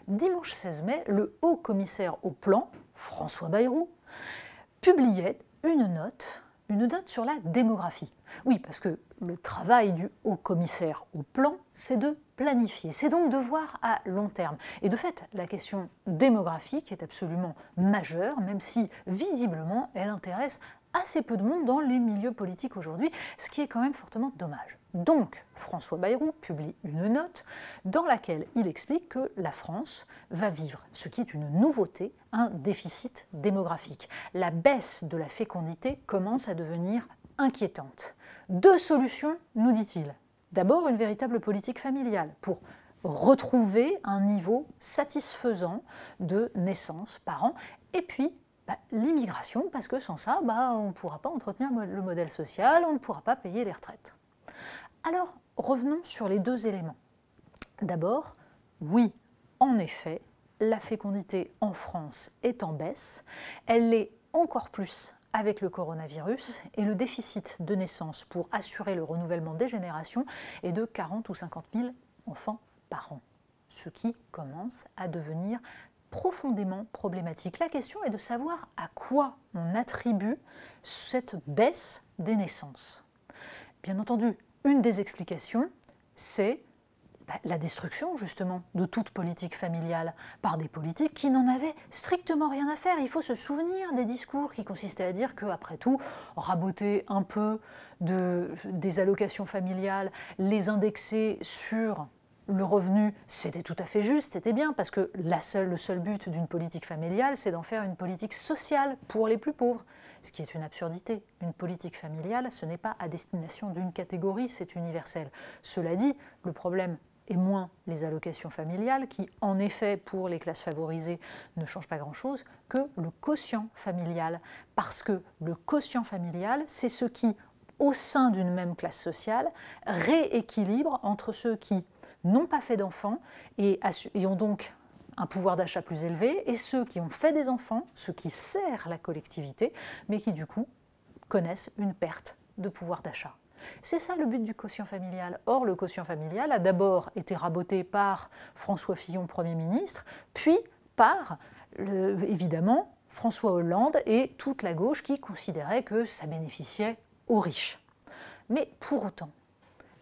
dimanche 16 mai, le haut commissaire au plan, François Bayrou, publiait une note sur la démographie. Oui, parce que le travail du haut commissaire au plan, c'est de planifier, c'est donc de voir à long terme. Et de fait, la question démographique est absolument majeure, même si visiblement elle intéresse assez peu de monde dans les milieux politiques aujourd'hui, ce qui est quand même fortement dommage. Donc, François Bayrou publie une note dans laquelle il explique que la France va vivre, ce qui est une nouveauté, un déficit démographique. La baisse de la fécondité commence à devenir inquiétante. 2 solutions, nous dit-il. D'abord, une véritable politique familiale pour retrouver un niveau satisfaisant de naissance par an, et puis l'immigration, parce que sans ça, on ne pourra pas entretenir le modèle social, on ne pourra pas payer les retraites. Alors, revenons sur les 2 éléments. D'abord, oui, en effet, la fécondité en France est en baisse. Elle l'est encore plus avec le coronavirus et le déficit de naissance pour assurer le renouvellement des générations est de 40 ou 50 000 enfants par an, ce qui commence à devenir profondément problématique. La question est de savoir à quoi on attribue cette baisse des naissances. Bien entendu, une des explications, c'est la destruction justement de toute politique familiale par des politiques qui n'en avaient strictement rien à faire. Il faut se souvenir des discours qui consistaient à dire qu'après tout, raboter un peu des allocations familiales, les indexer sur le revenu, c'était tout à fait juste, c'était bien, parce que le seul but d'une politique familiale, c'est d'en faire une politique sociale pour les plus pauvres, ce qui est une absurdité. Une politique familiale, ce n'est pas à destination d'une catégorie, c'est universel. Cela dit, le problème est moins les allocations familiales, qui, en effet, pour les classes favorisées, ne changent pas grand-chose, que le quotient familial. Parce que le quotient familial, c'est ce qui, au sein d'une même classe sociale, rééquilibre entre ceux qui n'ont pas fait d'enfants et ont donc un pouvoir d'achat plus élevé, et ceux qui ont fait des enfants, ceux qui servent la collectivité, mais qui du coup connaissent une perte de pouvoir d'achat. C'est ça le but du quotient familial. Or, le quotient familial a d'abord été raboté par François Fillon, Premier ministre, puis par, évidemment, François Hollande et toute la gauche qui considérait que ça bénéficiait aux riches. Mais pour autant,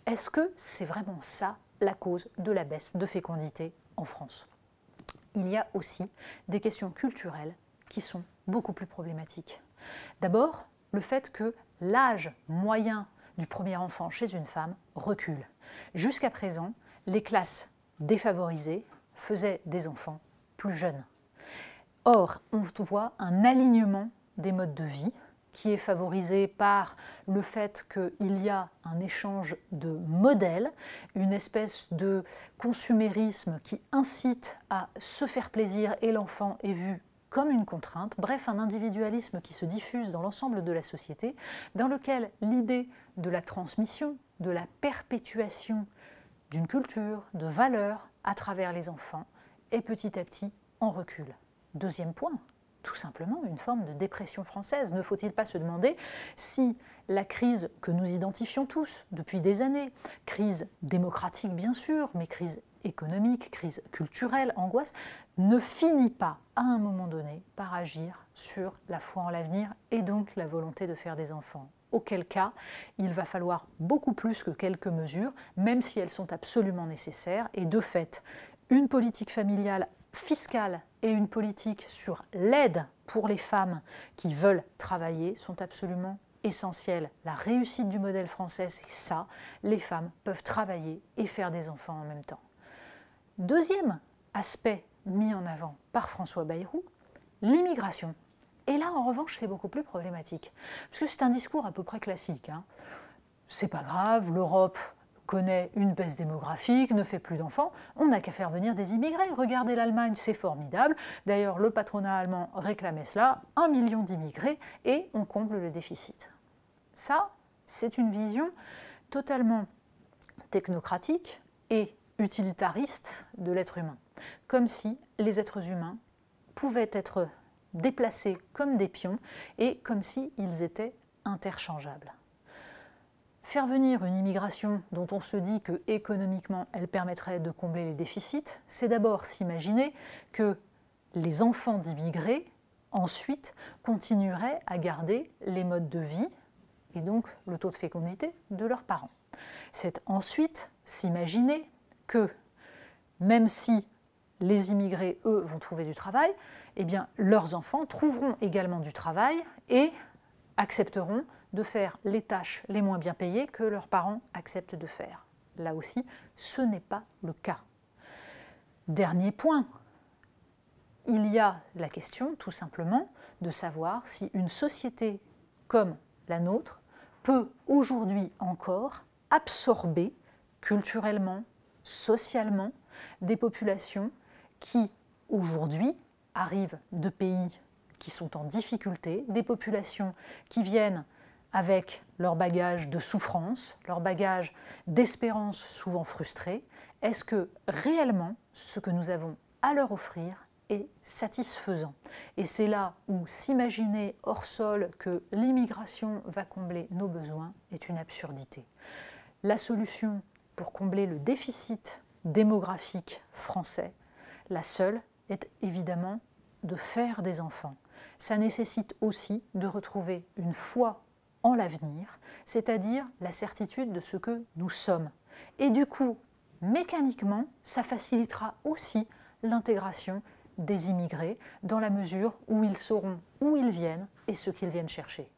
est-ce que c'est vraiment ça la cause de la baisse de fécondité en France? Il y a aussi des questions culturelles qui sont beaucoup plus problématiques. D'abord, le fait que l'âge moyen du premier enfant chez une femme recule. Jusqu'à présent, les classes défavorisées faisaient des enfants plus jeunes. Or, on voit un alignement des modes de vie qui est favorisé par le fait qu'il y a un échange de modèles, une espèce de consumérisme qui incite à se faire plaisir et l'enfant est vu comme une contrainte, bref, un individualisme qui se diffuse dans l'ensemble de la société, dans lequel l'idée de la transmission, de la perpétuation d'une culture, de valeurs à travers les enfants est petit à petit en recul. Deuxième point, tout simplement une forme de dépression française. Ne faut-il pas se demander si la crise que nous identifions tous depuis des années, crise démocratique bien sûr, mais crise économique, crise culturelle, angoisse, ne finit pas à un moment donné par agir sur la foi en l'avenir et donc la volonté de faire des enfants. Auquel cas, il va falloir beaucoup plus que quelques mesures, même si elles sont absolument nécessaires, et de fait, une politique familiale fiscale et une politique sur l'aide pour les femmes qui veulent travailler sont absolument essentielles. La réussite du modèle français, c'est ça, les femmes peuvent travailler et faire des enfants en même temps. Deuxième aspect mis en avant par François Bayrou, l'immigration. Et là, en revanche, c'est beaucoup plus problématique, parce que c'est un discours à peu près classique. C'est pas grave, l'Europe connaît une baisse démographique, ne fait plus d'enfants, on n'a qu'à faire venir des immigrés. Regardez l'Allemagne, c'est formidable. D'ailleurs, le patronat allemand réclamait cela, 1 million d'immigrés, et on comble le déficit. Ça, c'est une vision totalement technocratique et utilitariste de l'être humain. Comme si les êtres humains pouvaient être déplacés comme des pions et comme s'ils étaient interchangeables. faire venir une immigration dont on se dit que économiquement elle permettrait de combler les déficits, c'est d'abord s'imaginer que les enfants d'immigrés ensuite continueraient à garder les modes de vie et donc le taux de fécondité de leurs parents. C'est ensuite s'imaginer que même si les immigrés, eux, vont trouver du travail, eh bien, leurs enfants trouveront également du travail et accepteront de faire les tâches les moins bien payées que leurs parents acceptent de faire. Là aussi, ce n'est pas le cas. Dernier point, il y a la question, tout simplement, de savoir si une société comme la nôtre peut aujourd'hui encore absorber culturellement, socialement, des populations qui, aujourd'hui, arrivent de pays qui sont en difficulté, des populations qui viennent avec leur bagage de souffrance, leur bagage d'espérance souvent frustrée. Est-ce que réellement ce que nous avons à leur offrir est satisfaisant? Et c'est là où s'imaginer hors sol que l'immigration va combler nos besoins est une absurdité. La solution pour combler le déficit démographique français, la seule est évidemment de faire des enfants. Ça nécessite aussi de retrouver une foi en l'avenir, c'est-à-dire la certitude de ce que nous sommes. Et du coup, mécaniquement, ça facilitera aussi l'intégration des immigrés dans la mesure où ils sauront où ils viennent et ce qu'ils viennent chercher.